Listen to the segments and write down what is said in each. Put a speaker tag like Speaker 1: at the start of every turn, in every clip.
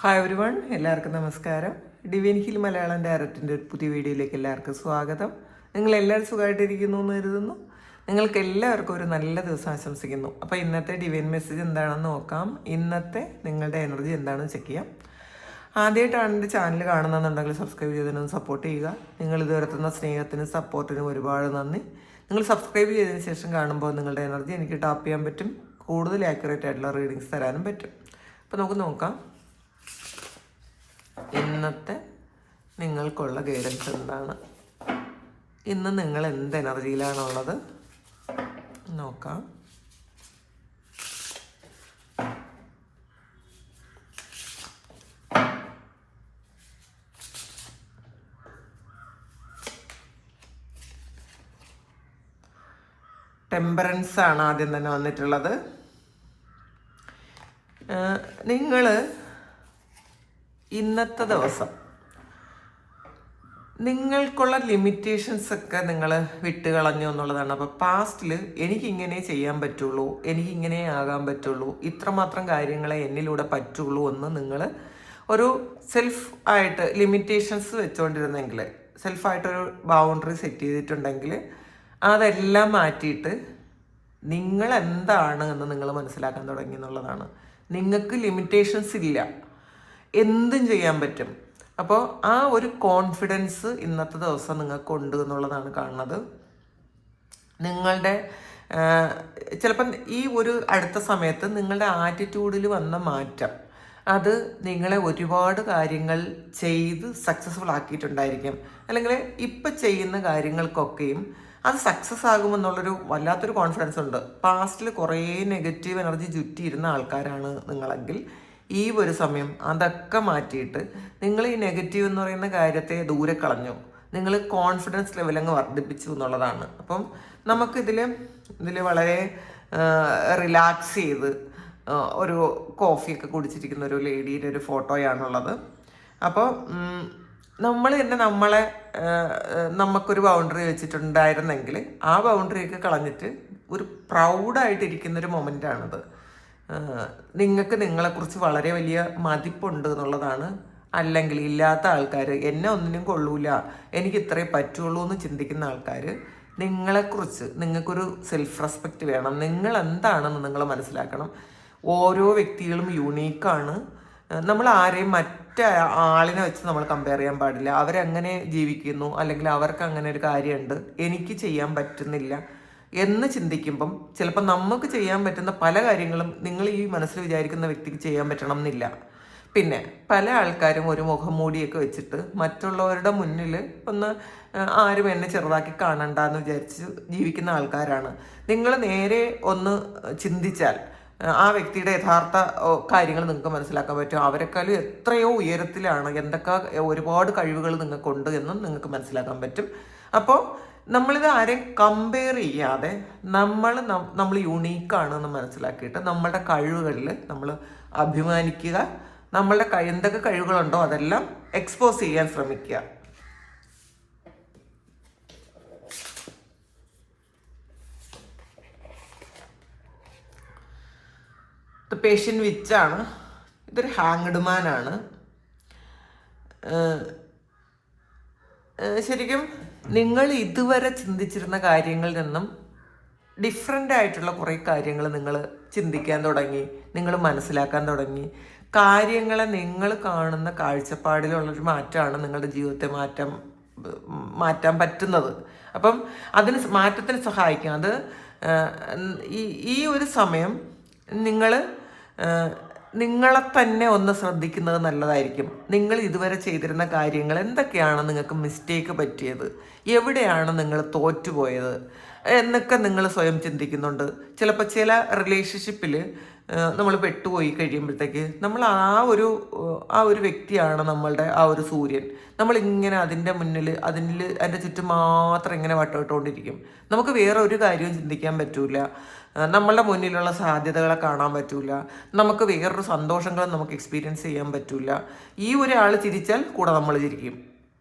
Speaker 1: Hi every one, എല്ലാവർക്കും നമസ്കാരം. Divine hill Malayalam ഡയറക്റ്റിൻ്റെ പുതിയ വീഡിയോയിലേക്ക് എല്ലാവർക്കും സ്വാഗതം. നിങ്ങളെല്ലാവരും സുഖമായിട്ടിരിക്കുന്നു എന്ന് കരുതുന്നു. നിങ്ങൾക്ക് എല്ലാവർക്കും ഒരു നല്ല ദിവസം ആശംസിക്കുന്നു. അപ്പോൾ ഇന്നത്തെ ഡിവൈൻ മെസ്സേജ് എന്താണെന്ന് നോക്കാം. ഇന്നത്തെ നിങ്ങളുടെ എനർജി എന്താണെന്ന് ചെക്ക് ചെയ്യാം. ആദ്യമായിട്ടാണ് എൻ്റെ ചാനൽ കാണുന്നതെന്നുണ്ടെങ്കിൽ സബ്സ്ക്രൈബ് ചെയ്തതിനൊന്ന് സപ്പോർട്ട് ചെയ്യുക. നിങ്ങൾ ഇതുവരെ തന്ന സ്നേഹത്തിനും സപ്പോർട്ടിനും ഒരുപാട് നന്ദി. നിങ്ങൾ സബ്സ്ക്രൈബ് ചെയ്തതിന് ശേഷം കാണുമ്പോൾ നിങ്ങളുടെ എനർജി എനിക്ക് ടാപ്പ് ചെയ്യാൻ പറ്റും. കൂടുതൽ ആക്യുറേറ്റ് ആയിട്ടുള്ള റീഡിങ്സ് തരാനും പറ്റും. അപ്പോൾ നമുക്ക് നോക്കാം ഇന്നത്തെ നിങ്ങൾക്കുള്ള ഗൈഡൻസ് എന്താണ്. ഇന്ന് നിങ്ങൾ എന്ത് എനർജിയിലാണുള്ളത് നോക്കാം. ടെമ്പറൻസ് ആണ് ആദ്യം തന്നെ വന്നിട്ടുള്ളത്. നിങ്ങൾ ഇന്നത്തെ ദിവസം നിങ്ങൾക്കുള്ള ലിമിറ്റേഷൻസ് ഒക്കെ നിങ്ങൾ വിട്ടുകളഞ്ഞു എന്നുള്ളതാണ്. അപ്പോൾ പാസ്റ്റിൽ എനിക്കിങ്ങനെ ചെയ്യാൻ പറ്റുള്ളൂ, എനിക്കിങ്ങനെ ആകാൻ പറ്റുള്ളൂ, ഇത്രമാത്രം കാര്യങ്ങളെ എന്നിലൂടെ പറ്റുള്ളൂ എന്ന് നിങ്ങൾ ഒരു സെൽഫ് ആയിട്ട് ലിമിറ്റേഷൻസ് വെച്ചുകൊണ്ടിരുന്നെങ്കിൽ, സെൽഫായിട്ടൊരു ബൗണ്ടറി സെറ്റ് ചെയ്തിട്ടുണ്ടെങ്കിൽ അതെല്ലാം മാറ്റിയിട്ട് നിങ്ങൾ എന്താണ് എന്ന് നിങ്ങൾ മനസ്സിലാക്കാൻ തുടങ്ങി എന്നുള്ളതാണ്. നിങ്ങൾക്ക് ലിമിറ്റേഷൻസ് ഇല്ല, എന്തും ചെയ്യാൻ പറ്റും. അപ്പോൾ ആ ഒരു കോൺഫിഡൻസ് ഇന്നത്തെ ദിവസം നിങ്ങൾക്കുണ്ട് എന്നുള്ളതാണ് കാണുന്നത്. നിങ്ങളുടെ ചിലപ്പം ഈ ഒരു അടുത്ത സമയത്ത് നിങ്ങളുടെ ആറ്റിറ്റ്യൂഡിൽ വന്ന മാറ്റം അത് നിങ്ങളെ ഒരുപാട് കാര്യങ്ങൾ ചെയ്ത് സക്സസ്ഫുൾ ആക്കിയിട്ടുണ്ടായിരിക്കും. അല്ലെങ്കിൽ ഇപ്പം ചെയ്യുന്ന കാര്യങ്ങൾക്കൊക്കെയും അത് സക്സസ് ആകുമെന്നുള്ളൊരു വല്ലാത്തൊരു കോൺഫിഡൻസ് ഉണ്ട്. പാസ്റ്റിൽ കുറേ നെഗറ്റീവ് എനർജി ചുറ്റിയിരുന്ന ആൾക്കാരാണ് നിങ്ങളെങ്കിൽ ഈ ഒരു സമയം അതൊക്കെ മാറ്റിയിട്ട് നിങ്ങൾ ഈ നെഗറ്റീവ് എന്ന് പറയുന്ന കാര്യത്തെ ദൂരെ കളഞ്ഞു. നിങ്ങൾ കോൺഫിഡൻസ് ലെവൽ അങ്ങ് വർദ്ധിപ്പിച്ചു എന്നുള്ളതാണ്. അപ്പം നമുക്കിതിൽ വളരെ റിലാക്സ് ചെയ്ത് ഒരു കോഫിയൊക്കെ കുടിച്ചിരിക്കുന്ന ഒരു ലേഡിയുടെ ഒരു ഫോട്ടോയാണുള്ളത്. അപ്പോൾ നമ്മൾ തന്നെ നമുക്കൊരു ബൗണ്ടറി വെച്ചിട്ടുണ്ടായിരുന്നെങ്കിൽ ആ ബൗണ്ടറിയൊക്കെ കളഞ്ഞിട്ട് ഒരു പ്രൗഡായിട്ടിരിക്കുന്നൊരു മൊമെൻ്റാണിത്. നിങ്ങൾക്ക് നിങ്ങളെക്കുറിച്ച് വളരെ വലിയ മതിപ്പുണ്ട് എന്നുള്ളതാണ്. അല്ലെങ്കിൽ ഇല്ലാത്ത ആൾക്കാർ എന്നെ ഒന്നിനും കൊള്ളൂല, എനിക്ക് ഇത്രേ പറ്റുള്ളൂ എന്ന് ചിന്തിക്കുന്ന ആൾക്കാർ നിങ്ങളെക്കുറിച്ച് നിങ്ങൾക്കൊരു സെൽഫ് റെസ്പെക്റ്റ് വേണം. നിങ്ങൾ എന്താണെന്ന് നിങ്ങൾ മനസ്സിലാക്കണം. ഓരോ വ്യക്തികളും യൂണീക്കാണ്. നമ്മൾ ആരെയും മറ്റേ ആളിനെ വെച്ച് നമ്മൾ കമ്പയർ ചെയ്യാൻ പാടില്ല. അവരെങ്ങനെ ജീവിക്കുന്നു, അല്ലെങ്കിൽ അവർക്ക് അങ്ങനെ ഒരു കാര്യമുണ്ട്, എനിക്ക് ചെയ്യാൻ പറ്റുന്നില്ല എന്ന് ചിന്തിക്കുമ്പം ചിലപ്പോൾ നമുക്ക് ചെയ്യാൻ പറ്റുന്ന പല കാര്യങ്ങളും നിങ്ങൾ ഈ മനസ്സിൽ വിചാരിക്കുന്ന വ്യക്തിക്ക് ചെയ്യാൻ പറ്റണം എന്നില്ല. പിന്നെ പല ആൾക്കാരും ഒരു മുഖംമൂടിയൊക്കെ വെച്ചിട്ട് മറ്റുള്ളവരുടെ മുന്നിൽ ഒന്ന് ആരും എന്നെ ചെറുതാക്കി കാണണ്ടെന്ന് വിചാരിച്ച് ജീവിക്കുന്ന ആൾക്കാരാണ്. നിങ്ങൾ നേരെ ഒന്ന് ചിന്തിച്ചാൽ ആ വ്യക്തിയുടെ യഥാർത്ഥ കാര്യങ്ങൾ നിങ്ങൾക്ക് മനസ്സിലാക്കാൻ പറ്റും. അവരെക്കാളും എത്രയോ ഉയരത്തിലാണ്, എന്തൊക്കെ ഒരുപാട് കഴിവുകൾ നിങ്ങൾക്കുണ്ട് എന്നും നിങ്ങൾക്ക് മനസ്സിലാക്കാൻ പറ്റും. അപ്പോൾ നമ്മളിത് ആരെയും കമ്പയർ ചെയ്യാതെ നമ്മൾ യൂണീക്കാണെന്ന് മനസ്സിലാക്കിയിട്ട് നമ്മളുടെ കഴിവുകളിൽ നമ്മൾ അഭിമാനിക്കുക. നമ്മളുടെ എന്തൊക്കെ കഴിവുകളുണ്ടോ അതെല്ലാം എക്സ്പോസ് ചെയ്യാൻ ശ്രമിക്കുക. ഇത് പേഷ്യൻ്റ് വിച്ചാണ്. ഇതൊരു ഹാങ്ഡ് മാനാണ്. ശരിക്കും നിങ്ങൾ ഇതുവരെ ചിന്തിച്ചിരുന്ന കാര്യങ്ങളിൽ നിന്നും ഡിഫറെൻ്റ് ആയിട്ടുള്ള കുറേ കാര്യങ്ങൾ നിങ്ങൾ ചിന്തിക്കാൻ തുടങ്ങി, നിങ്ങൾ മനസ്സിലാക്കാൻ തുടങ്ങി. കാര്യങ്ങളെ നിങ്ങൾ കാണുന്ന കാഴ്ചപ്പാടിലുള്ളൊരു മാറ്റമാണ് നിങ്ങളുടെ ജീവിതത്തെ മാറ്റാൻ പറ്റുന്നത്. അപ്പം അതിന് മാറ്റത്തിന് സഹായിക്കും. അത് ഈ ഒരു സമയം നിങ്ങളെ തന്നെ ഒന്ന് ശ്രദ്ധിക്കുന്നത് നല്ലതായിരിക്കും. നിങ്ങൾ ഇതുവരെ ചെയ്തിരുന്ന കാര്യങ്ങൾ എന്തൊക്കെയാണ് നിങ്ങൾക്ക് മിസ്റ്റേക്ക് പറ്റിയത്, എവിടെയാണ് നിങ്ങൾ തോറ്റുപോയത് എന്നൊക്കെ നിങ്ങൾ സ്വയം ചിന്തിക്കുന്നുണ്ട്. ചിലപ്പോൾ ചില റിലേഷൻഷിപ്പിൽ നമ്മൾ പെട്ടുപോയി കഴിയുമ്പോഴത്തേക്ക് നമ്മൾ ആ ഒരു വ്യക്തിയാണ് നമ്മളുടെ ആ ഒരു സൂര്യൻ. നമ്മളിങ്ങനെ അതിൻ്റെ മുന്നിൽ അതിൻ്റെ ചുറ്റും മാത്രം ഇങ്ങനെ വട്ടമിട്ടുകൊണ്ടിരിക്കും. നമുക്ക് വേറെ ഒരു കാര്യവും ചിന്തിക്കാൻ പറ്റൂല. നമ്മളുടെ മുന്നിലുള്ള സാധ്യതകളെ കാണാൻ പറ്റൂല. നമുക്ക് വേറൊരു സന്തോഷങ്ങളും നമുക്ക് എക്സ്പീരിയൻസ് ചെയ്യാൻ പറ്റൂല. ഈ ഒരാൾ ചിരിച്ചാൽ കൂടെ നമ്മൾ ചിരിക്കും.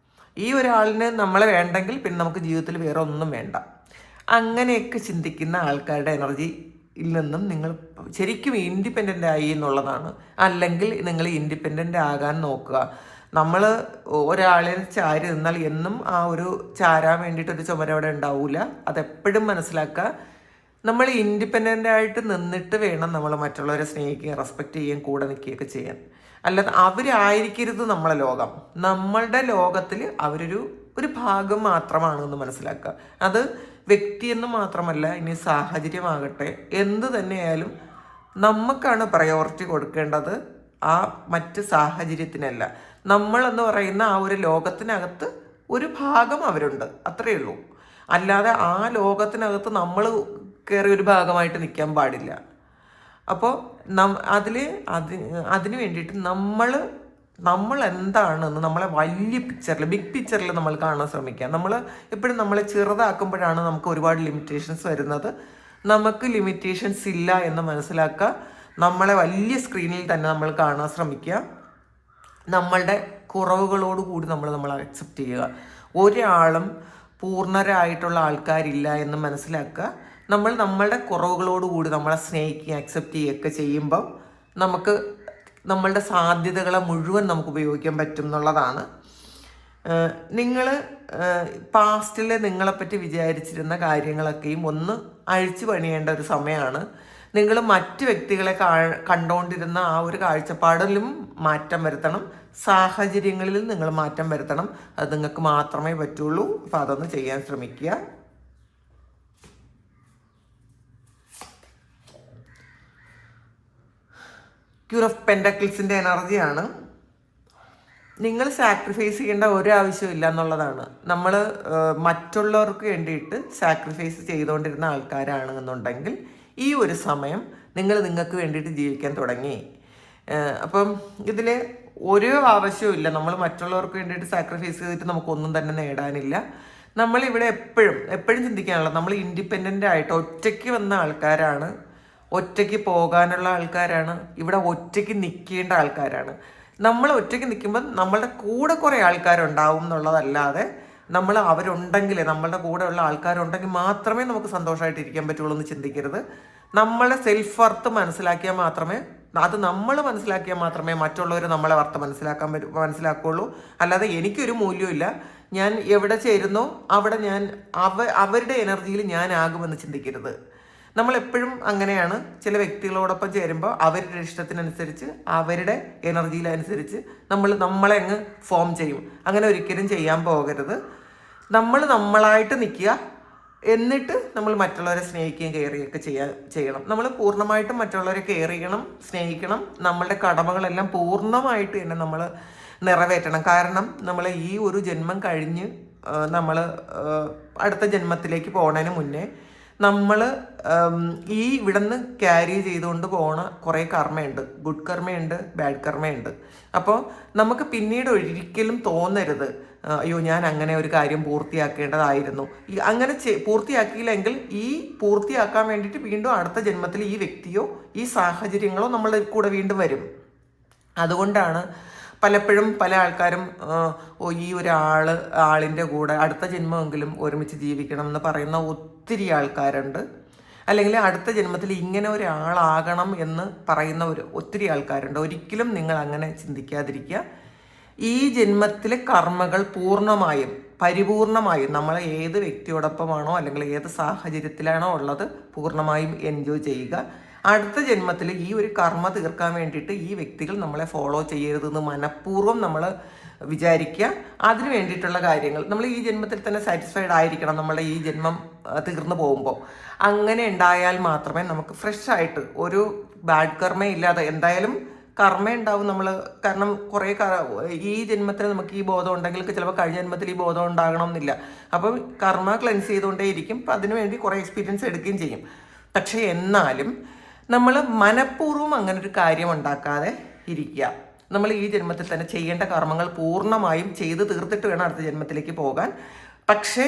Speaker 1: ഈ ഒരാളിന് നമ്മളെ വേണ്ടെങ്കിൽ പിന്നെ നമുക്ക് ജീവിതത്തിൽ വേറെ ഒന്നും വേണ്ട. അങ്ങനെയൊക്കെ ചിന്തിക്കുന്ന ആൾക്കാരുടെ എനർജി നിന്നും നിങ്ങൾ ശരിക്കും ഇൻഡിപെൻഡൻ്റ് ആയി എന്നുള്ളതാണ്. അല്ലെങ്കിൽ നിങ്ങൾ ഇൻഡിപെൻഡൻ്റ് ആകാൻ നോക്കുക. നമ്മൾ ഒരാളെ ചാരി നിന്നാൽ എന്നും ആ ഒരു ചാരാൻ വേണ്ടിയിട്ടൊരു ചുമരവിടെ ഉണ്ടാവില്ല. അതെപ്പോഴും മനസ്സിലാക്കുക. നമ്മൾ ഇൻഡിപെൻഡൻ്റ് ആയിട്ട് നിന്നിട്ട് വേണം നമ്മൾ മറ്റുള്ളവരെ സ്നേഹിക്കുകയും റെസ്പെക്റ്റ് ചെയ്യുകയും കൂടെ നിൽക്കുകയൊക്കെ ചെയ്യാൻ. അല്ലാതെ അവരായിരിക്കരുത് നമ്മളെ ലോകം. നമ്മളുടെ ലോകത്തിൽ ഒരു ഭാഗം മാത്രമാണെന്ന് മനസ്സിലാക്കുക. അത് വ്യക്തിയെന്ന് മാത്രമല്ല, ഇനി സാഹചര്യമാകട്ടെ, എന്ത് തന്നെയായാലും നമുക്കാണ് പ്രയോറിറ്റി കൊടുക്കേണ്ടത്, ആ മറ്റ് സാഹചര്യത്തിനല്ല. നമ്മളെന്ന് പറയുന്ന ആ ഒരു ലോകത്തിനകത്ത് ഒരു ഭാഗം അവരുണ്ട്, അത്രയേ ഉള്ളൂ. അല്ലാതെ ആ ലോകത്തിനകത്ത് നമ്മൾ കയറി ഒരു ഭാഗമായിട്ട് നിൽക്കാൻ പാടില്ല. അപ്പോൾ അതിന് വേണ്ടിയിട്ട് നമ്മൾ എന്താണെന്ന് നമ്മളെ വലിയ പിക്ചറിൽ, ബിഗ് പിക്ചറിൽ നമ്മൾ കാണാൻ ശ്രമിക്കുക. നമ്മൾ എപ്പോഴും നമ്മളെ ചെറുതാക്കുമ്പോഴാണ് നമുക്ക് ഒരുപാട് ലിമിറ്റേഷൻസ് വരുന്നത്. നമുക്ക് ലിമിറ്റേഷൻസ് ഇല്ല എന്ന് മനസ്സിലാക്കുക. നമ്മളെ വലിയ സ്ക്രീനിൽ തന്നെ നമ്മൾ കാണാൻ ശ്രമിക്കുക. നമ്മളുടെ കുറവുകളോടുകൂടി നമ്മൾ അക്സെപ്റ്റ് ചെയ്യുക. ഒരാളും പൂർണ്ണരായിട്ടുള്ള ആൾക്കാരില്ല എന്ന് മനസ്സിലാക്കുക. നമ്മളുടെ കുറവുകളോടുകൂടി നമ്മളെ സ്നേഹിക്കുകയും അക്സെപ്റ്റ് ചെയ്യുകയൊക്കെ ചെയ്യുമ്പം നമുക്ക് നമ്മളുടെ സാധ്യതകളെ മുഴുവൻ നമുക്ക് ഉപയോഗിക്കാൻ പറ്റും എന്നുള്ളതാണ്. നിങ്ങൾ പാസ്റ്റിൽ നിങ്ങളെപ്പറ്റി വിചാരിച്ചിരുന്ന കാര്യങ്ങളൊക്കെയും ഒന്ന് അഴിച്ചു പണിയേണ്ട ഒരു സമയമാണ്. നിങ്ങൾ മറ്റ് വ്യക്തികളെ കണ്ടുകൊണ്ടിരുന്ന ആ ഒരു കാഴ്ചപ്പാടിലും മാറ്റം വരുത്തണം. സാഹചര്യങ്ങളിൽ നിങ്ങൾ മാറ്റം വരുത്തണം. അത് നിങ്ങൾക്ക് മാത്രമേ പറ്റുള്ളൂ. അപ്പോൾ അതൊന്ന് ചെയ്യാൻ ശ്രമിക്കുക. ക്യൂർ ഓഫ് പെൻഡക്കിൾസിൻ്റെ എനർജിയാണ്. നിങ്ങൾ സാക്രിഫൈസ് ചെയ്യേണ്ട ഒരാവശ്യമില്ല എന്നുള്ളതാണ്. നമ്മൾ മറ്റുള്ളവർക്ക് വേണ്ടിയിട്ട് സാക്രിഫൈസ് ചെയ്തുകൊണ്ടിരുന്ന ആൾക്കാരാണ് എന്നുണ്ടെങ്കിൽ ഈ ഒരു സമയം നിങ്ങൾക്ക് വേണ്ടിയിട്ട് ജീവിക്കാൻ തുടങ്ങി. അപ്പം ഇതിൽ ഒരു ആവശ്യമില്ല. നമ്മൾ മറ്റുള്ളവർക്ക് വേണ്ടിയിട്ട് സാക്രിഫൈസ് ചെയ്തിട്ട് നമുക്കൊന്നും തന്നെ നേടാനില്ല. നമ്മളിവിടെ എപ്പോഴും ചിന്തിക്കാനുള്ളത്, നമ്മൾ ഇൻഡിപെൻഡൻ്റ് ആയിട്ട് ഒറ്റയ്ക്ക് വന്ന ആൾക്കാരാണ്, ഒറ്റയ്ക്ക് പോകാനുള്ള ആൾക്കാരാണ്, ഇവിടെ ഒറ്റയ്ക്ക് നിൽക്കേണ്ട ആൾക്കാരാണ്. നമ്മൾ ഒറ്റയ്ക്ക് നിൽക്കുമ്പോൾ നമ്മളുടെ കൂടെ കുറേ ആൾക്കാരുണ്ടാവും എന്നുള്ളതല്ലാതെ അവരുണ്ടെങ്കിൽ, നമ്മളുടെ കൂടെ ഉള്ള ആൾക്കാരുണ്ടെങ്കിൽ മാത്രമേ നമുക്ക് സന്തോഷമായിട്ട് ഇരിക്കാൻ പറ്റുള്ളൂ എന്ന് ചിന്തിക്കരുത്. നമ്മളെ സെൽഫ് വർത്ത് മനസ്സിലാക്കിയാൽ മാത്രമേ, അത് നമ്മൾ മനസ്സിലാക്കിയാൽ മാത്രമേ മറ്റുള്ളവർ നമ്മളെ വർത്ത് മനസ്സിലാക്കുകയുള്ളൂ. അല്ലാതെ എനിക്കൊരു മൂല്യമില്ല, ഞാൻ എവിടെ ചേരുന്നോ അവിടെ ഞാൻ അവരുടെ എനർജിയിൽ ഞാനാകുമെന്ന് ചിന്തിക്കരുത്. നമ്മളെപ്പോഴും അങ്ങനെയാണ്. ചില വ്യക്തികളോടൊപ്പം ചേരുമ്പോൾ അവരുടെ ഇഷ്ടത്തിനനുസരിച്ച്, അവരുടെ എനർജിയിലനുസരിച്ച് നമ്മളെ അങ്ങ് ഫോം ചെയ്യും. അങ്ങനെ ഒരിക്കലും ചെയ്യാൻ പോകരുത്. നമ്മളായിട്ട് നിൽക്കുക. എന്നിട്ട് നമ്മൾ മറ്റുള്ളവരെ സ്നേഹിക്കുകയും കെയർ ചെയ്യുകയൊക്കെ ചെയ്യണം. നമ്മൾ പൂർണ്ണമായിട്ടും മറ്റുള്ളവരെ കെയർ ചെയ്യണം, സ്നേഹിക്കണം. നമ്മളുടെ കടമകളെല്ലാം പൂർണ്ണമായിട്ട് തന്നെ നമ്മൾ നിറവേറ്റണം. കാരണം നമ്മൾ ഈ ഒരു ജന്മം കഴിഞ്ഞ് നമ്മൾ അടുത്ത ജന്മത്തിലേക്ക് പോകുന്നതിന് മുന്നേ നമ്മൾ ഇവിടെ നിന്ന് ക്യാരി ചെയ്തുകൊണ്ട് പോണ കുറേ കർമ്മയുണ്ട്. Good കർമ്മയുണ്ട്, bad കർമ്മയുണ്ട്. അപ്പോൾ നമുക്ക് പിന്നീട് ഒരിക്കലും തോന്നരുത്, അയ്യോ ഞാൻ അങ്ങനെ ഒരു കാര്യം പൂർത്തിയാക്കേണ്ടതായിരുന്നു. അങ്ങനെ പൂർത്തിയാക്കിയില്ലെങ്കിൽ ഈ പൂർത്തിയാക്കാൻ വേണ്ടിയിട്ട് വീണ്ടും അടുത്ത ജന്മത്തിൽ ഈ വ്യക്തിയോ ഈ സാഹചര്യങ്ങളോ നമ്മളുടെ കൂടെ വീണ്ടും വരും. അതുകൊണ്ടാണ് പലപ്പോഴും പല ആൾക്കാരും ഈ ആളിൻ്റെ കൂടെ അടുത്ത ജന്മമെങ്കിലും ഒരുമിച്ച് ജീവിക്കണം എന്ന് പറയുന്ന ഒത്തിരി ആൾക്കാരുണ്ട്. അല്ലെങ്കിൽ അടുത്ത ജന്മത്തിൽ ഇങ്ങനെ ഒരാളാകണം എന്ന് പറയുന്ന ഒത്തിരി ആൾക്കാരുണ്ട്. ഒരിക്കലും നിങ്ങൾ അങ്ങനെ ചിന്തിക്കാതിരിക്കുക. ഈ ജന്മത്തിലെ കർമ്മകൾ പരിപൂർണമായും നമ്മൾ ഏത് വ്യക്തിയോടൊപ്പമാണോ അല്ലെങ്കിൽ ഏത് സാഹചര്യത്തിലാണോ ഉള്ളത് പൂർണ്ണമായും എൻജോയ് ചെയ്യുക. അടുത്ത ജന്മത്തിൽ ഈ ഒരു കർമ്മ തീർക്കാൻ വേണ്ടിയിട്ട് ഈ വ്യക്തികൾ നമ്മളെ ഫോളോ ചെയ്യരുതെന്ന് മനഃപൂർവ്വം നമ്മൾ വിചാരിക്കുക. അതിന് വേണ്ടിയിട്ടുള്ള കാര്യങ്ങൾ നമ്മൾ ഈ ജന്മത്തിൽ തന്നെ സാറ്റിസ്ഫൈഡ് ആയിരിക്കണം. നമ്മുടെ ഈ ജന്മം തീർന്നു പോകുമ്പോൾ അങ്ങനെ ഉണ്ടായാൽ മാത്രമേ നമുക്ക് ഫ്രഷ് ആയിട്ട് ഒരു ബാഡ് കർമ്മ ഇല്ലാതെ, എന്തായാലും കർമ്മ ഉണ്ടാവും കാരണം കുറേ ഈ ജന്മത്തിൽ നമുക്ക് ഈ ബോധം ഉണ്ടെങ്കിൽ ചിലപ്പോൾ കഴിഞ്ഞ ജന്മത്തിൽ ഈ ബോധം ഉണ്ടാകണം എന്നില്ല. അപ്പം കർമ്മ ക്ലെൻസ് ചെയ്തുകൊണ്ടേ ഇരിക്കും. അപ്പം അതിനുവേണ്ടി കുറേ എക്സ്പീരിയൻസ് എടുക്കുകയും ചെയ്യും. പക്ഷേ എന്നാലും നമ്മൾ മനഃപൂർവ്വം അങ്ങനെ ഒരു കാര്യം ഉണ്ടാക്കാതെ ഇരിക്കുക. നമ്മൾ ഈ ജന്മത്തിൽ തന്നെ ചെയ്യേണ്ട കർമ്മങ്ങൾ പൂർണ്ണമായും ചെയ്ത് തീർത്തിട്ട് വേണം അടുത്ത ജന്മത്തിലേക്ക് പോകാൻ. പക്ഷേ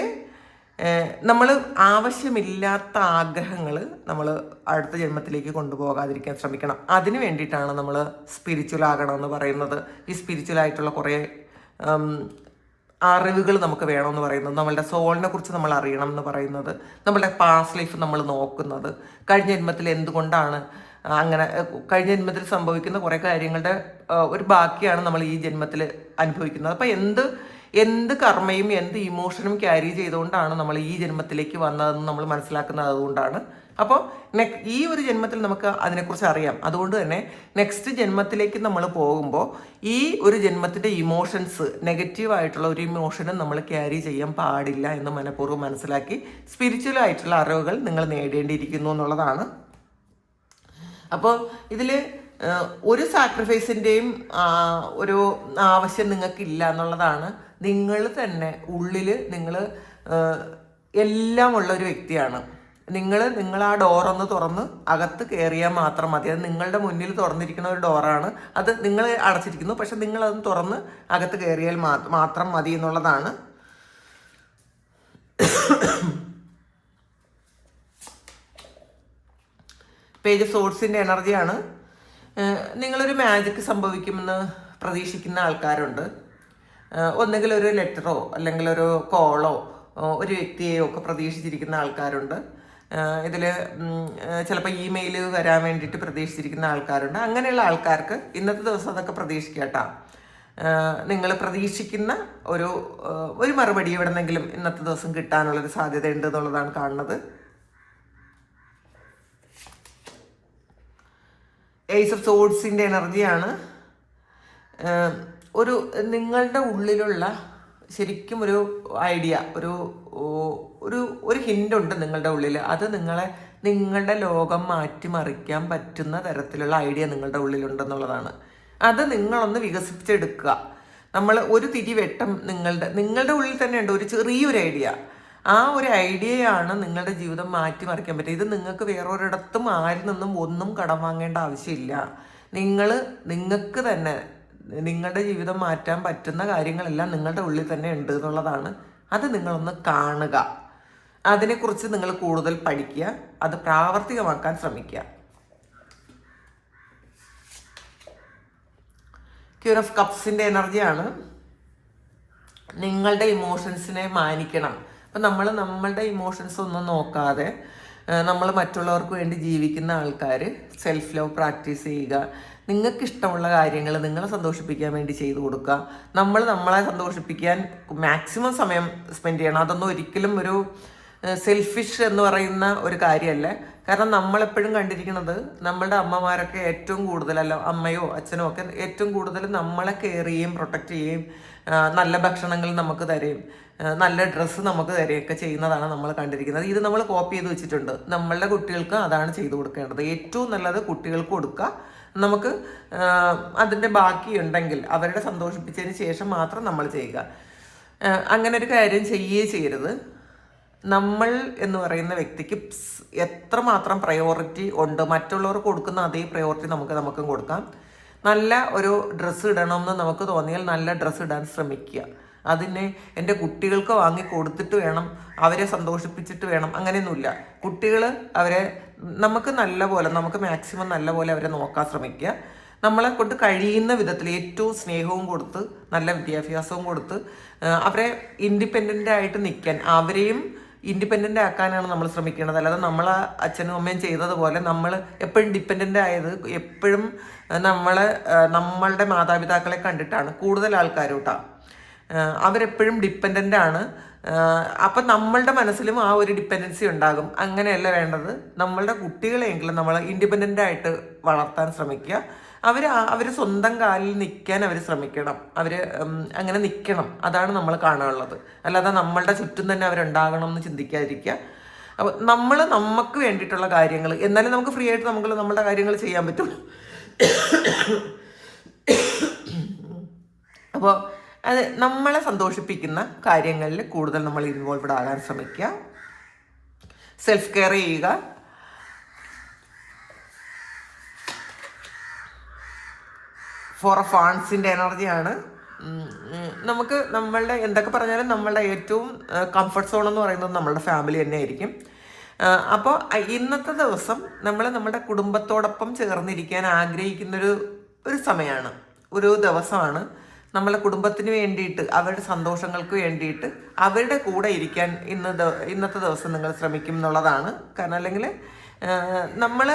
Speaker 1: നമ്മൾ ആവശ്യമില്ലാത്ത ആഗ്രഹങ്ങൾ നമ്മൾ അടുത്ത ജന്മത്തിലേക്ക് കൊണ്ടുപോകാതിരിക്കാൻ ശ്രമിക്കണം. അതിന് വേണ്ടിയിട്ടാണ് നമ്മൾ സ്പിരിച്വൽ ആകണമെന്ന് പറയുന്നത്. ഈ സ്പിരിച്വലായിട്ടുള്ള കുറേ അറിവുകൾ നമുക്ക് വേണമെന്ന് പറയുന്നത്, നമ്മളുടെ സോളിനെ കുറിച്ച് നമ്മൾ അറിയണം എന്ന് പറയുന്നത്, നമ്മളുടെ പാസ്റ്റ് ലൈഫ് നമ്മൾ നോക്കുന്നത്, കഴിഞ്ഞ ജന്മത്തിൽ എന്തുകൊണ്ടാണ് അങ്ങനെ, കഴിഞ്ഞ ജന്മത്തിൽ സംഭവിക്കുന്ന കുറേ കാര്യങ്ങളുടെ ഒരു ബാക്കിയാണ് നമ്മൾ ഈ ജന്മത്തിൽ അനുഭവിക്കുന്നത്. അപ്പം എന്ത് കർമ്മയും എന്ത് ഇമോഷനും ക്യാരി ചെയ്തുകൊണ്ടാണ് നമ്മൾ ഈ ജന്മത്തിലേക്ക് വന്നതെന്ന് നമ്മൾ മനസ്സിലാക്കുന്നത് അതുകൊണ്ടാണ്. അപ്പോൾ ഈ ഒരു ജന്മത്തിൽ നമുക്ക് അതിനെക്കുറിച്ച് അറിയാം. അതുകൊണ്ട് തന്നെ നെക്സ്റ്റ് ജന്മത്തിലേക്ക് നമ്മൾ പോകുമ്പോൾ ഈ ഒരു ജന്മത്തിൻ്റെ ഇമോഷൻസ്, നെഗറ്റീവായിട്ടുള്ള ഒരു ഇമോഷനും നമ്മൾ ക്യാരി ചെയ്യാൻ പാടില്ല എന്ന് മനഃപൂർവ്വം മനസ്സിലാക്കി സ്പിരിച്വലായിട്ടുള്ള അറിവുകൾ നിങ്ങൾ നേടേണ്ടിയിരിക്കുന്നു എന്നുള്ളതാണ്. അപ്പോൾ ഇതിൽ ഒരു സാക്രിഫൈസിൻ്റെയും ഒരു ആവശ്യം നിങ്ങൾക്കില്ല എന്നുള്ളതാണ്. നിങ്ങൾ തന്നെ ഉള്ളിൽ നിങ്ങൾ എല്ലാം ഉള്ള ഒരു വ്യക്തിയാണ്. നിങ്ങൾ ആ ഡോറൊന്ന് തുറന്ന് അകത്ത് കയറിയാൽ മാത്രം മതി. അത് നിങ്ങളുടെ മുന്നിൽ തുറന്നിരിക്കുന്ന ഒരു ഡോറാണ്. അത് നിങ്ങൾ അടച്ചിരിക്കുന്നു, പക്ഷെ നിങ്ങളതൊന്ന് തുറന്ന് അകത്ത് കയറിയാൽ മാത്രം മതി എന്നുള്ളതാണ്. പേജ് ഓഫ് സോഴ്സിൻ്റെ എനർജിയാണ്. നിങ്ങളൊരു മാജിക് സംഭവിക്കുമെന്ന് പ്രതീക്ഷിക്കുന്ന ആൾക്കാരുണ്ട്. ഒന്നുകിൽ ഒരു ലെറ്ററോ അല്ലെങ്കിൽ ഒരു കോളോ ഒരു വ്യക്തിയെയോ ഒക്കെ പ്രതീക്ഷിച്ചിരിക്കുന്ന ആൾക്കാരുണ്ട്. ഇതിൽ ചിലപ്പോൾ ഇമെയിൽ വരാൻ വേണ്ടിയിട്ട് പ്രതീക്ഷിച്ചിരിക്കുന്ന ആൾക്കാരുണ്ട്. അങ്ങനെയുള്ള ആൾക്കാർക്ക് ഇന്നത്തെ ദിവസം അതൊക്കെ പ്രതീക്ഷിക്കട്ടാ. നിങ്ങൾ പ്രതീക്ഷിക്കുന്ന ഒരു മറുപടി എവിടെന്നെങ്കിലും ഇന്നത്തെ ദിവസം കിട്ടാനുള്ളൊരു സാധ്യതയുണ്ട് എന്നുള്ളതാണ് കാണുന്നത്. ഏസ് ഓഫ് സോഡ്സിൻ്റെ എനർജിയാണ്. നിങ്ങളുടെ ഉള്ളിലുള്ള ശരിക്കും ഒരു ഐഡിയ, ഒരു ഹിൻ്റുണ്ട് നിങ്ങളുടെ ഉള്ളിൽ. അത് നിങ്ങളുടെ ലോകം മാറ്റിമറിക്കാൻ പറ്റുന്ന തരത്തിലുള്ള ഐഡിയ നിങ്ങളുടെ ഉള്ളിലുണ്ടെന്നുള്ളതാണ്. അത് നിങ്ങളൊന്ന് വികസിപ്പിച്ചെടുക്കുക. നമ്മൾ ഒരു തിരിവെട്ടം നിങ്ങളുടെ ഉള്ളിൽ തന്നെ ഉണ്ട് ഒരു ചെറിയൊരു ഐഡിയ. ആ ഒരു ഐഡിയയാണ് നിങ്ങളുടെ ജീവിതം മാറ്റിമറിക്കാൻ പറ്റുക. ഇത് നിങ്ങൾക്ക് വേറൊരിടത്തും ആരിൽ നിന്നും ഒന്നും കടം വാങ്ങേണ്ട ആവശ്യമില്ല. നിങ്ങൾക്ക് തന്നെ നിങ്ങളുടെ ജീവിതം മാറ്റാൻ പറ്റുന്ന കാര്യങ്ങളെല്ലാം നിങ്ങളുടെ ഉള്ളിൽ തന്നെ ഉണ്ട് എന്നുള്ളതാണ്. അത് നിങ്ങളൊന്ന് കാണുക, അതിനെക്കുറിച്ച് നിങ്ങൾ കൂടുതൽ പഠിക്കുക, അത് പ്രാവർത്തികമാക്കാൻ ശ്രമിക്കുക. ക്യൂർ ഓഫ് കപ്സിൻ്റെ എനർജിയാണ്. നിങ്ങളുടെ ഇമോഷൻസിനെ മാനിക്കണം. അപ്പം നമ്മളുടെ ഇമോഷൻസ് ഒന്നും നോക്കാതെ നമ്മൾ മറ്റുള്ളവർക്ക് വേണ്ടി ജീവിക്കുന്ന ആൾക്കാർ സെൽഫ് ലവ് പ്രാക്ടീസ് ചെയ്യുക. നിങ്ങൾക്കിഷ്ടമുള്ള കാര്യങ്ങൾ നിങ്ങളെ സന്തോഷിപ്പിക്കാൻ വേണ്ടി ചെയ്തു കൊടുക്കുക. നമ്മളെ സന്തോഷിപ്പിക്കാൻ മാക്സിമം സമയം സ്പെൻഡ് ചെയ്യണം. അതൊന്നും ഒരിക്കലും ഒരു സെൽഫിഷ് എന്ന് പറയുന്ന ഒരു കാര്യമല്ല. കാരണം നമ്മളെപ്പോഴും കണ്ടിരിക്കുന്നത് നമ്മളുടെ അമ്മമാരൊക്കെ ഏറ്റവും കൂടുതൽ, അല്ല അമ്മയോ അച്ഛനോ ഒക്കെ ഏറ്റവും കൂടുതൽ നമ്മളെ കെയർ ചെയ്യുകയും പ്രൊട്ടക്റ്റ് ചെയ്യുകയും നല്ല ഭക്ഷണങ്ങൾ നമുക്ക് തരുകയും നല്ല ഡ്രസ്സ് നമുക്ക് തരുകയൊക്കെ ചെയ്യുന്നതാണ് നമ്മൾ കണ്ടിരിക്കുന്നത്. ഇത് നമ്മൾ കോപ്പി ചെയ്ത് വെച്ചിട്ടുണ്ട്. നമ്മളുടെ കുട്ടികൾക്ക് അതാണ് ചെയ്തു കൊടുക്കേണ്ടത്. ഏറ്റവും നല്ലത് കുട്ടികൾക്ക് കൊടുക്കുക. നമുക്ക് അതിൻ്റെ ബാക്കിയുണ്ടെങ്കിൽ അവരുടെ സന്തോഷിപ്പിച്ചതിന് ശേഷം മാത്രം നമ്മൾ ചെയ്യുക. അങ്ങനെ ഒരു കാര്യം ചെയ്യരുത്. നമ്മൾ എന്ന് പറയുന്ന വ്യക്തിക്ക് എത്രമാത്രം പ്രയോറിറ്റി ഉണ്ട്, മറ്റുള്ളവർക്ക് കൊടുക്കുന്ന അതേ പ്രയോറിറ്റി നമുക്കും കൊടുക്കാം. നല്ല ഒരു ഡ്രസ്സ് ഇടണമെന്ന് നമുക്ക് തോന്നിയാൽ നല്ല ഡ്രസ്സ് ഇടാൻ ശ്രമിക്കുക. അതിനെ എൻ്റെ കുട്ടികൾക്ക് വാങ്ങി കൊടുത്തിട്ട് വേണം, അവരെ സന്തോഷിപ്പിച്ചിട്ട് വേണം, അങ്ങനെയൊന്നുമില്ല. കുട്ടികൾ നമുക്ക് മാക്സിമം നല്ല പോലെ അവരെ നോക്കാൻ ശ്രമിക്കുക. നമ്മളെ കൊണ്ട് കഴിയുന്ന വിധത്തിൽ ഏറ്റവും സ്നേഹവും കൊടുത്ത് നല്ല വിദ്യാഭ്യാസവും കൊടുത്ത് അവരെ ഇൻഡിപെൻഡൻ്റ് ആയിട്ട് നിൽക്കാൻ, അവരെയും ഇൻഡിപെൻഡൻ്റ് ആക്കാനാണ് നമ്മൾ ശ്രമിക്കേണ്ടത്. അല്ലാതെ നമ്മൾ അച്ഛനും അമ്മയും ചെയ്തതുപോലെ നമ്മൾ എപ്പോഴും ഡിപ്പെൻഡൻ്റ് ആയത് എപ്പോഴും നമ്മളുടെ മാതാപിതാക്കളെ കണ്ടിട്ടാണ് കൂടുതൽ ആൾക്കാരും കേട്ടോ. അവരെപ്പോഴും ഡിപ്പെൻഡൻ്റ് ആണ്. അപ്പം നമ്മളുടെ മനസ്സിലും ആ ഒരു ഡിപ്പെൻഡൻസി ഉണ്ടാകും. അങ്ങനെയല്ല വേണ്ടത്. നമ്മളുടെ കുട്ടികളെയെങ്കിലും നമ്മൾ ഇൻഡിപെൻഡൻ്റ് ആയിട്ട് വളർത്താൻ ശ്രമിക്കുക. അവർ സ്വന്തം കാലിൽ നിൽക്കാൻ അവർ ശ്രമിക്കണം. അങ്ങനെ നിൽക്കണം. അതാണ് നമ്മൾ കാണാനുള്ളത്. അല്ലാതെ നമ്മളുടെ ചുറ്റും തന്നെ അവരുണ്ടാകണം എന്ന് ചിന്തിക്കാതിരിക്കുക. അപ്പോൾ നമുക്ക് വേണ്ടിയിട്ടുള്ള കാര്യങ്ങൾ, എന്നാലും നമുക്ക് ഫ്രീ ആയിട്ട് നമ്മളുടെ കാര്യങ്ങൾ ചെയ്യാൻ പറ്റും. അപ്പോൾ അത് നമ്മളെ സന്തോഷിപ്പിക്കുന്ന കാര്യങ്ങളിൽ കൂടുതൽ നമ്മൾ ഇൻവോൾവ്ഡ് ആകാൻ ശ്രമിക്കുക. സെൽഫ് കെയർ ചെയ്യുക. ഫോർ ഓഫ് വാണ്ട്സിൻ്റെ എനർജിയാണ്. നമുക്ക് നമ്മളുടെ എന്തൊക്കെ പറഞ്ഞാലും നമ്മളുടെ ഏറ്റവും കംഫർട്ട് സോൺ എന്ന് പറയുന്നത് നമ്മളുടെ ഫാമിലി തന്നെ ആയിരിക്കും. അപ്പോൾ ഇന്നത്തെ ദിവസം നമ്മുടെ കുടുംബത്തോടൊപ്പം ചേർന്നിരിക്കാൻ ആഗ്രഹിക്കുന്നൊരു സമയമാണ്, ഒരു ദിവസമാണ്. നമ്മളെ കുടുംബത്തിന് വേണ്ടിയിട്ട് അവരുടെ സന്തോഷങ്ങൾക്ക് വേണ്ടിയിട്ട് അവരുടെ കൂടെ ഇരിക്കാൻ ഇന്നത്തെ ദിവസം നിങ്ങൾ ശ്രമിക്കും എന്നുള്ളതാണ്. കാരണം അല്ലെങ്കിൽ നമ്മൾ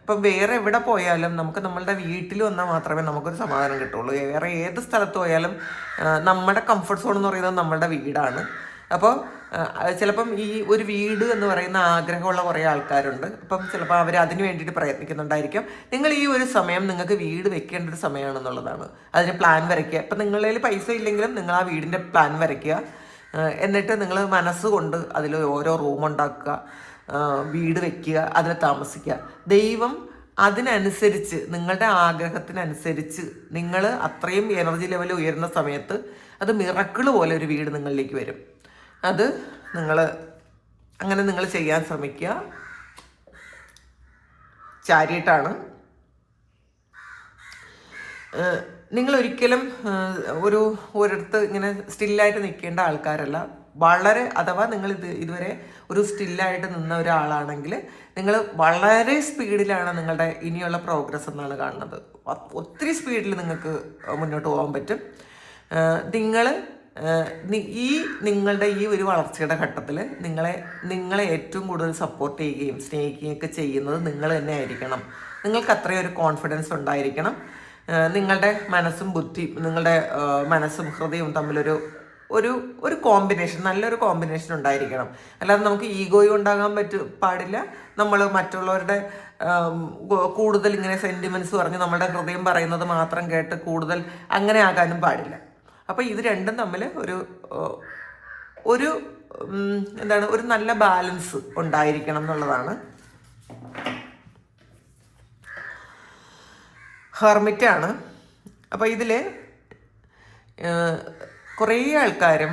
Speaker 1: ഇപ്പം വേറെ എവിടെ പോയാലും നമുക്ക് നമ്മളുടെ വീട്ടിൽ വന്നാൽ മാത്രമേ നമുക്കൊരു സമാധാനം കിട്ടുള്ളൂ. വേറെ ഏത് സ്ഥലത്ത് പോയാലും നമ്മുടെ കംഫർട്ട് സോൺ എന്ന് പറയുന്നത് നമ്മളുടെ വീടാണ്. അപ്പോൾ ചിലപ്പം ഈ ഒരു വീട് എന്ന് പറയുന്ന ആഗ്രഹമുള്ള കുറേ ആൾക്കാരുണ്ട്. അപ്പം ചിലപ്പോൾ അവർ അതിന് വേണ്ടിയിട്ട് പ്രയത്നിക്കുന്നുണ്ടായിരിക്കും. നിങ്ങൾ ഈ ഒരു സമയം നിങ്ങൾക്ക് വീട് വെക്കേണ്ട ഒരു സമയമാണെന്നുള്ളതാണ്. അതിന് പ്ലാൻ വരയ്ക്കുക. ഇപ്പം നിങ്ങളുടെ കയ്യിൽ പൈസ ഇല്ലെങ്കിലും നിങ്ങൾ ആ വീടിൻ്റെ പ്ലാൻ വരയ്ക്കുക. എന്നിട്ട് നിങ്ങൾ മനസ്സുകൊണ്ട് അതിൽ ഓരോ റൂം ഉണ്ടാക്കുക, വീട് വെക്കുക, അതിൽ താമസിക്കുക. ദൈവം അതിനനുസരിച്ച് നിങ്ങളുടെ ആഗ്രഹത്തിനനുസരിച്ച് നിങ്ങൾ അത്രയും എനർജി ലെവൽ ഉയരുന്ന സമയത്ത് അത് മിറക്കിൾ പോലെ ഒരു വീട് നിങ്ങളിലേക്ക് വരും. അത് നിങ്ങൾ ചെയ്യാൻ ശ്രമിക്കുക. ചാരിയറ്റാണ്. നിങ്ങൾ ഒരിക്കലും ഒരിടത്ത് ഇങ്ങനെ സ്റ്റില്ലായിട്ട് നിൽക്കേണ്ട ആൾക്കാരല്ല. വളരെ അഥവാ നിങ്ങൾ ഇതുവരെ ഒരു സ്റ്റില്ലായിട്ട് നിന്ന ഒരാളാണെങ്കിൽ നിങ്ങൾ വളരെ സ്പീഡിലാണ് നിങ്ങളുടെ ഇനിയുള്ള പ്രോഗ്രസ് എന്നാണ് കാണുന്നത്. ഒത്തിരി സ്പീഡിൽ നിങ്ങൾക്ക് മുന്നോട്ട് പോകാൻ പറ്റും. നിങ്ങളുടെ ഈ ഒരു വളർച്ചയുടെ ഘട്ടത്തിൽ നിങ്ങളെ ഏറ്റവും കൂടുതൽ സപ്പോർട്ട് ചെയ്യുകയും സ്നേഹിക്കുകയും ഒക്കെ ചെയ്യുന്നത് നിങ്ങൾ തന്നെ ആയിരിക്കണം. നിങ്ങൾക്ക് അത്രയും ഒരു കോൺഫിഡൻസ് ഉണ്ടായിരിക്കണം. നിങ്ങളുടെ നിങ്ങളുടെ മനസ്സും ഹൃദയവും തമ്മിലൊരു കോമ്പിനേഷൻ, നല്ലൊരു കോമ്പിനേഷൻ ഉണ്ടായിരിക്കണം. അല്ലാതെ നമുക്ക് ഈഗോയും ഉണ്ടാകാൻ പാടില്ല. നമ്മൾ മറ്റുള്ളവരുടെ കൂടുതൽ ഇങ്ങനെ സെൻറ്റിമെൻറ്റ്സ് പറഞ്ഞ് നമ്മുടെ ഹൃദയം പറയുന്നത് മാത്രം കേട്ട് കൂടുതൽ അങ്ങനെ ആകാനും പാടില്ല. അപ്പോൾ ഇത് രണ്ടും തമ്മിൽ ഒരു നല്ല ബാലൻസ് ഉണ്ടായിരിക്കണം എന്നുള്ളതാണ്. ഹെർമിറ്റാണ്. അപ്പോൾ ഇതിൽ കുറേ ആൾക്കാരും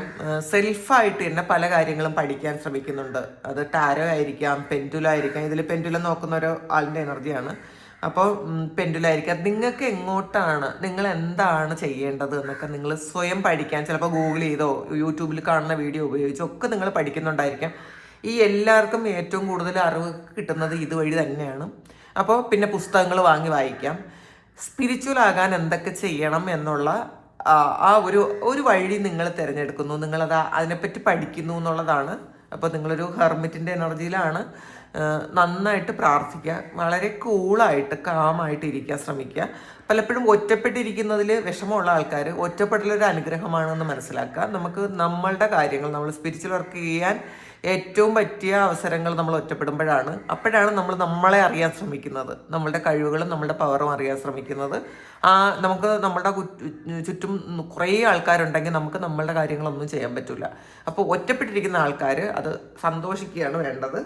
Speaker 1: സെൽഫായിട്ട് തന്നെ പല കാര്യങ്ങളും പഠിക്കാൻ ശ്രമിക്കുന്നുണ്ട്. അത് ടാരോ ആയിരിക്കാം, പെൻഡുലായിരിക്കാം. ഇതിൽ പെൻഡുലം നോക്കുന്ന ഒരു ആളിൻ്റെ എനർജിയാണ്. അപ്പോൾ പെൻഡുലായിരിക്കാം. നിങ്ങൾക്ക് എങ്ങോട്ടാണ്, നിങ്ങൾ എന്താണ് ചെയ്യേണ്ടത് എന്നൊക്കെ നിങ്ങൾ സ്വയം പഠിക്കാൻ ചിലപ്പോൾ ഗൂഗിൾ ചെയ്തോ യൂട്യൂബിൽ കാണുന്ന വീഡിയോ ഉപയോഗിച്ചോ ഒക്കെ നിങ്ങൾ പഠിക്കുന്നുണ്ടായിരിക്കാം. ഈ എല്ലാവർക്കും ഏറ്റവും കൂടുതൽ അറിവ് കിട്ടുന്നത് ഇതുവഴി തന്നെയാണ്. അപ്പോൾ പിന്നെ പുസ്തകങ്ങൾ വാങ്ങി വായിക്കാം. സ്പിരിച്വൽ ആകാൻ എന്തൊക്കെ ചെയ്യണം എന്നുള്ള ആ ഒരു വഴി നിങ്ങൾ തിരഞ്ഞെടുക്കുന്നു. അതിനെപ്പറ്റി പഠിക്കുന്നു എന്നുള്ളതാണ്. അപ്പോൾ നിങ്ങളൊരു ഹെർമിറ്റിൻ്റെ എനർജിയിലാണ്. നന്നായിട്ട് പ്രാർത്ഥിക്കുക. വളരെ കൂളായിട്ട് കാമായിട്ട് ഇരിക്കാൻ ശ്രമിക്കുക. പലപ്പോഴും ഒറ്റപ്പെട്ടിരിക്കുന്നതിൽ വിഷമമുള്ള ആൾക്കാർ ഒറ്റപ്പെടലൊരു അനുഗ്രഹമാണെന്ന് മനസ്സിലാക്കുക. നമുക്ക് നമ്മളുടെ കാര്യങ്ങൾ, നമ്മൾ സ്പിരിച്വൽ വർക്ക് ചെയ്യാൻ ഏറ്റവും പറ്റിയ അവസരങ്ങൾ നമ്മൾ ഒറ്റപ്പെടുമ്പോഴാണ്. അപ്പോഴാണ് നമ്മൾ നമ്മളെ അറിയാൻ ശ്രമിക്കുന്നത്, നമ്മളുടെ കഴിവുകളും നമ്മളുടെ പവറും അറിയാൻ ശ്രമിക്കുന്നത്. നമുക്ക് നമ്മളുടെ ചുറ്റും കുറേ ആൾക്കാരുണ്ടെങ്കിൽ നമുക്ക് നമ്മളുടെ കാര്യങ്ങളൊന്നും ചെയ്യാൻ പറ്റില്ല. അപ്പോൾ ഒറ്റപ്പെട്ടിരിക്കുന്ന ആൾക്കാർ അത് സന്തോഷിക്കുകയാണ് വേണ്ടത്.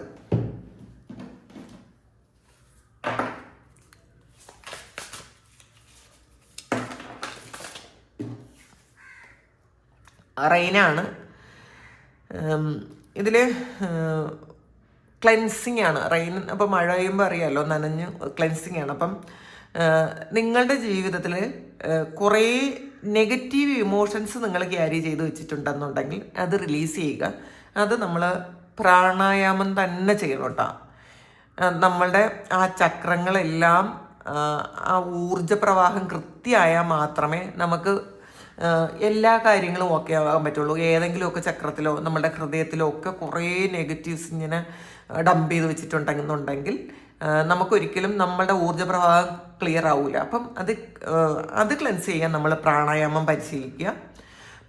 Speaker 1: റെയിനാണ്. ഇതിൽ ക്ലെൻസിങ് ആണ് റെയിൻ. അപ്പം മഴ പെയ്യുമ്പോൾ അറിയാമല്ലോ, നനഞ്ഞ് ക്ലെൻസിങ് ആണ്. അപ്പം നിങ്ങളുടെ ജീവിതത്തിൽ കുറേ നെഗറ്റീവ് ഇമോഷൻസ് നിങ്ങൾ ക്യാരി ചെയ്ത് വെച്ചിട്ടുണ്ടെന്നുണ്ടെങ്കിൽ അത് റിലീസ് ചെയ്യുക. അത് നമ്മൾ പ്രാണായാമം തന്നെ ചെയ്യണം കേട്ടോ. നമ്മളുടെ ആ ചക്രങ്ങളെല്ലാം ആ ഊർജപ്രവാഹം കൃത്യമായാൽ മാത്രമേ നമുക്ക് എല്ലാ കാര്യങ്ങളും ഓക്കെ ആകാൻ പറ്റുള്ളൂ. ഏതെങ്കിലുമൊക്കെ ചക്രത്തിലോ നമ്മുടെ ഹൃദയത്തിലോ ഒക്കെ കുറേ നെഗറ്റീവ്സ് ഇങ്ങനെ ഡംപ് ചെയ്ത് വെച്ചിട്ടുണ്ടെന്നുണ്ടെങ്കിൽ നമുക്കൊരിക്കലും നമ്മളുടെ ഊർജ്ജപ്രവാഹം ക്ലിയർ ആവില്ല. അപ്പം അത് ക്ലെൻസ് ചെയ്യാൻ നമ്മൾ പ്രാണായാമം പരിശീലിക്കുക.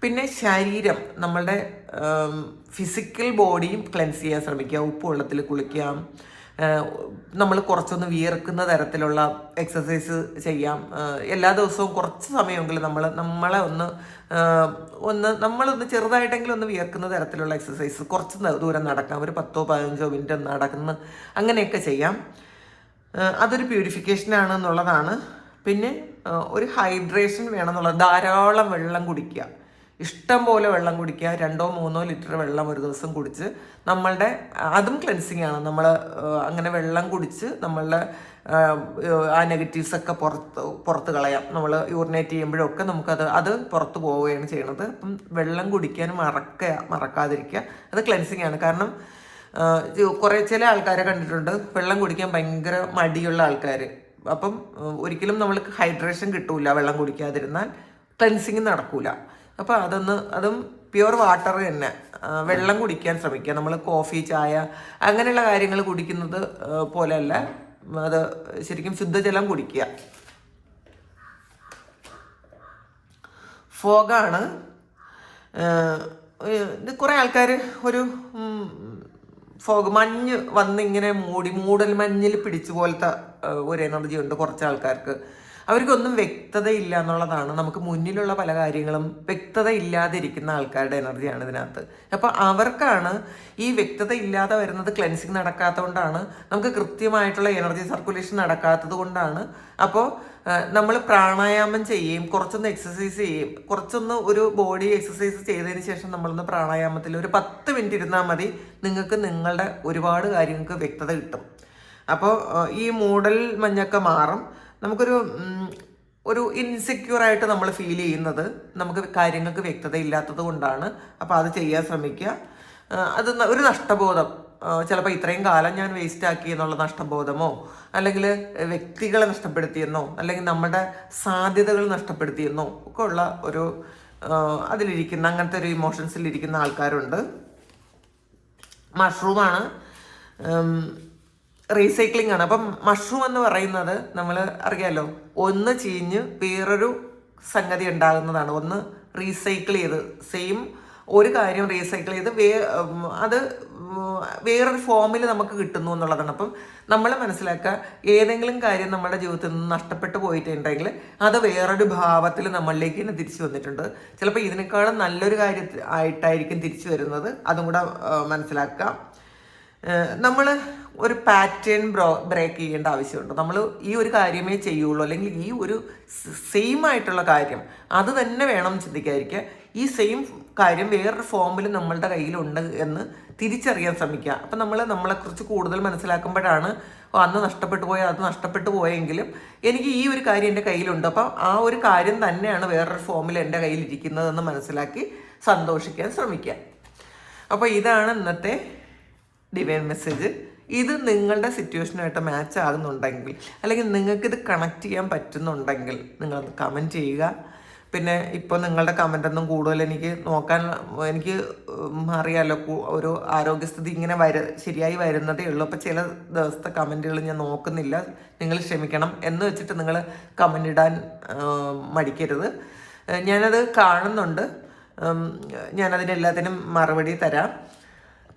Speaker 1: പിന്നെ ശരീരം, നമ്മളുടെ ഫിസിക്കൽ ബോഡിയും ക്ലെൻസ് ചെയ്യാൻ ശ്രമിക്കുക. ഉപ്പ് വെള്ളത്തിൽ കുളിക്കാം. നമ്മൾ കുറച്ചൊന്ന് വിയർക്കുന്ന തരത്തിലുള്ള എക്സസൈസ് ചെയ്യാം. എല്ലാ ദിവസവും കുറച്ച് സമയമെങ്കിലും നമ്മളൊന്ന് ചെറുതായിട്ടെങ്കിലും ഒന്ന് വിയർക്കുന്ന തരത്തിലുള്ള എക്സസൈസ് കുറച്ച് ദൂരം നടക്കാം. ഒരു 10-15 മിനിറ്റ് നടക്കുന്ന അങ്ങനെയൊക്കെ ചെയ്യാം. അതൊരു പ്യൂരിഫിക്കേഷനാണ് എന്നുള്ളതാണ്. പിന്നെ ഒരു ഹൈഡ്രേഷൻ വേണമെന്നുള്ളത്, ധാരാളം വെള്ളം കുടിക്കുക. ഇഷ്ടം പോലെ വെള്ളം കുടിക്കുക. 2-3 ലിറ്റർ വെള്ളം ഒരു ദിവസം കുടിച്ച് അതും ക്ലെൻസിങ് ആണ്. നമ്മൾ അങ്ങനെ വെള്ളം കുടിച്ച് നമ്മളുടെ ആ നെഗറ്റീവ്സൊക്കെ പുറത്ത് കളയാം. നമ്മൾ യൂറിനേറ്റ് ചെയ്യുമ്പോഴൊക്കെ അത് പുറത്ത് പോവുകയാണ് ചെയ്യണത്. അപ്പം വെള്ളം കുടിക്കാൻ മറക്കാതിരിക്കുക. അത് ക്ലെൻസിങ് ആണ്. കാരണം ചില ആൾക്കാരെ കണ്ടിട്ടുണ്ട്, വെള്ളം കുടിക്കാൻ ഭയങ്കര മടിയുള്ള ആൾക്കാർ. അപ്പം ഒരിക്കലും നമ്മൾക്ക് ഹൈഡ്രേഷൻ കിട്ടൂല വെള്ളം കുടിക്കാതിരുന്നാൽ. ക്ലെൻസിങ് നടക്കൂല. അപ്പോൾ അതും പ്യുവർ വാട്ടർ തന്നെ, വെള്ളം കുടിക്കാൻ ശ്രമിക്കുക. നമ്മൾ കോഫി, ചായ അങ്ങനെയുള്ള കാര്യങ്ങൾ കുടിക്കുന്നത് പോലെയല്ല, അത് ശരിക്കും ശുദ്ധജലം കുടിക്കുക. ഫോഗാണ്. ഇത് കുറേ ആൾക്കാർ ഒരു ഫോഗ് മഞ്ഞ് വന്നിങ്ങനെ മൂടൽ മഞ്ഞിൽ പിടിച്ചു പോലത്തെ ഒരു എനർജി ഉണ്ട് കുറച്ച് ആൾക്കാർക്ക്. അവർക്കൊന്നും വ്യക്തതയില്ല എന്നുള്ളതാണ്. നമുക്ക് മുന്നിലുള്ള പല കാര്യങ്ങളും വ്യക്തത ഇല്ലാതിരിക്കുന്ന ആൾക്കാരുടെ എനർജിയാണ് ഇതിനകത്ത്. അപ്പോൾ അവർക്കാണ് ഈ വ്യക്തത ഇല്ലാതെ വരുന്നത്. ക്ലെൻസിങ് നടക്കാത്തതുകൊണ്ടാണ്, നമുക്ക് കൃത്യമായിട്ടുള്ള എനർജി സർക്കുലേഷൻ നടക്കാത്തത് കൊണ്ടാണ്. അപ്പോൾ നമ്മൾ പ്രാണായാമം ചെയ്യും, കുറച്ചൊന്ന് എക്സസൈസ് ചെയ്യും, കുറച്ചൊന്ന് ഒരു ബോഡി എക്സസൈസ് ചെയ്തതിന് ശേഷം നമ്മളൊന്ന് പ്രാണായാമത്തിൽ ഒരു 10 മിനിറ്റ് ഇരുന്നാൽ മതി. നിങ്ങൾക്ക് നിങ്ങളുടെ ഒരുപാട് കാര്യങ്ങൾക്ക് വ്യക്തത കിട്ടും. അപ്പോൾ ഈ മൂടൽ മഞ്ഞൊക്കെ മാറും. നമുക്കൊരു ഇൻസെക്യൂറായിട്ട് നമ്മൾ ഫീൽ ചെയ്യുന്നത് നമുക്ക് കാര്യങ്ങൾക്ക് വ്യക്തത ഇല്ലാത്തത് കൊണ്ടാണ്. അപ്പോൾ അത് ചെയ്യാൻ ശ്രമിക്കുക. അത് ഒരു നഷ്ടബോധം, ചിലപ്പോൾ ഇത്രയും കാലം ഞാൻ വേസ്റ്റ് ആക്കി എന്നുള്ള നഷ്ടബോധമോ, അല്ലെങ്കിൽ വ്യക്തികളെ നഷ്ടപ്പെടുത്തിയെന്നോ, അല്ലെങ്കിൽ നമ്മുടെ സാധ്യതകൾ നഷ്ടപ്പെടുത്തിയെന്നോ ഒക്കെ ഉള്ള ഒരു അതിലിരിക്കുന്ന അങ്ങനത്തെ ഒരു ഇമോഷൻസിലിരിക്കുന്ന ആൾക്കാരുണ്ട്. മഷ്റൂമാണ്, റീസൈക്ലിംഗ് ആണ്. അപ്പം മഷ്റൂം എന്ന് പറയുന്നത് നമ്മൾ അറിയാലോ, ഒന്ന് ചീഞ്ഞ് വേറൊരു സംഗതി ഉണ്ടാകുന്നതാണ്. ഒന്ന് റീസൈക്കിൾ ചെയ്ത് സെയിം ഒരു കാര്യം റീസൈക്കിൾ ചെയ്ത് അത് വേറൊരു ഫോമിൽ നമുക്ക് കിട്ടുന്നു എന്നുള്ളതാണ്. അപ്പം നമ്മൾ മനസ്സിലാക്കുക, ഏതെങ്കിലും കാര്യം നമ്മുടെ ജീവിതത്തിൽ നിന്ന് നഷ്ടപ്പെട്ടു പോയിട്ടുണ്ടെങ്കിൽ അത് വേറൊരു ഭാവത്തിൽ നമ്മളിലേക്ക് തന്നെ തിരിച്ചു വന്നിട്ടുണ്ട്. ചിലപ്പോൾ ഇതിനേക്കാളും നല്ലൊരു ആയിട്ടായിരിക്കും തിരിച്ചു വരുന്നത്. അതും കൂടെ മനസ്സിലാക്കുക. നമ്മൾ ഒരു പാറ്റേൺ ബ്രേക്ക് ചെയ്യേണ്ട ആവശ്യമുണ്ട്. നമ്മൾ ഈ ഒരു കാര്യമേ ചെയ്യുള്ളൂ, അല്ലെങ്കിൽ ഈ ഒരു സെയിം ആയിട്ടുള്ള കാര്യം അത് തന്നെ വേണം ചിന്തിക്കാതിരിക്കുക. ഈ സെയിം കാര്യം വേറൊരു ഫോമിൽ നമ്മളുടെ കയ്യിലുണ്ട് എന്ന് തിരിച്ചറിയാൻ ശ്രമിക്കുക. അപ്പം നമ്മളെക്കുറിച്ച് കൂടുതൽ മനസ്സിലാക്കുമ്പോഴാണ് അന്ന് നഷ്ടപ്പെട്ടു പോയ അത് നഷ്ടപ്പെട്ടു പോയെങ്കിലും എനിക്ക് ഈ ഒരു കാര്യം എൻ്റെ കയ്യിലുണ്ട്, അപ്പം ആ ഒരു കാര്യം തന്നെയാണ് വേറൊരു ഫോമിൽ എൻ്റെ കയ്യിലിരിക്കുന്നതെന്ന് മനസ്സിലാക്കി സന്തോഷിക്കാൻ ശ്രമിക്കുക. അപ്പോൾ ഇതാണ് ഇന്നത്തെ ഡിവൈൻ മെസ്സേജ്. ഇത് നിങ്ങളുടെ സിറ്റുവേഷനായിട്ട് മാച്ച് ആകുന്നുണ്ടെങ്കിൽ, അല്ലെങ്കിൽ നിങ്ങൾക്കിത് കണക്ട് ചെയ്യാൻ പറ്റുന്നുണ്ടെങ്കിൽ നിങ്ങളൊന്ന് കമൻറ്റ് ചെയ്യുക. പിന്നെ ഇപ്പോൾ നിങ്ങളുടെ കമൻ്റൊന്നും കൂടുതൽ എനിക്ക് അറിയാമല്ലോ, ഒരു ആരോഗ്യസ്ഥിതി ഇങ്ങനെ ശരിയായി വരുന്നതേ ഉള്ളൂ. അപ്പോൾ ചില ദിവസത്തെ കമൻറ്റുകൾ ഞാൻ നോക്കുന്നില്ല, നിങ്ങൾ ക്ഷമിക്കണം. എന്ന് വെച്ചിട്ട് നിങ്ങൾ കമൻ്റ് ഇടാൻ മടിക്കരുത്. ഞാനത് കാണുന്നുണ്ട്, ഞാനതിനെല്ലാത്തിനും മറുപടി തരാം.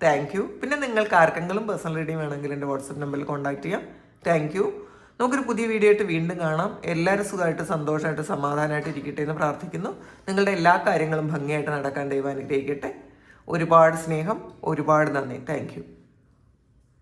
Speaker 1: Thank you. പിന്നെ നിങ്ങൾക്ക് ആർക്കെങ്കിലും പേഴ്സണൽ റീഡിങ് വേണമെങ്കിൽ എൻ്റെ വാട്സപ്പ് നമ്പറിൽ കോൺടാക്ട് ചെയ്യാം. Thank you. നമുക്കൊരു പുതിയ വീഡിയോ ആയിട്ട് വീണ്ടും കാണാം. എല്ലാവരും സുഖമായിട്ട് സന്തോഷമായിട്ട് സമാധാനമായിട്ട് ഇരിക്കട്ടെ എന്ന് പ്രാർത്ഥിക്കുന്നു. നിങ്ങളുടെ എല്ലാ കാര്യങ്ങളും ഭംഗിയായിട്ട് നടക്കാൻ ദൈവം അനുഗ്രഹിക്കട്ടെ. ഒരുപാട് സ്നേഹം, ഒരുപാട് നന്ദി. Thank you.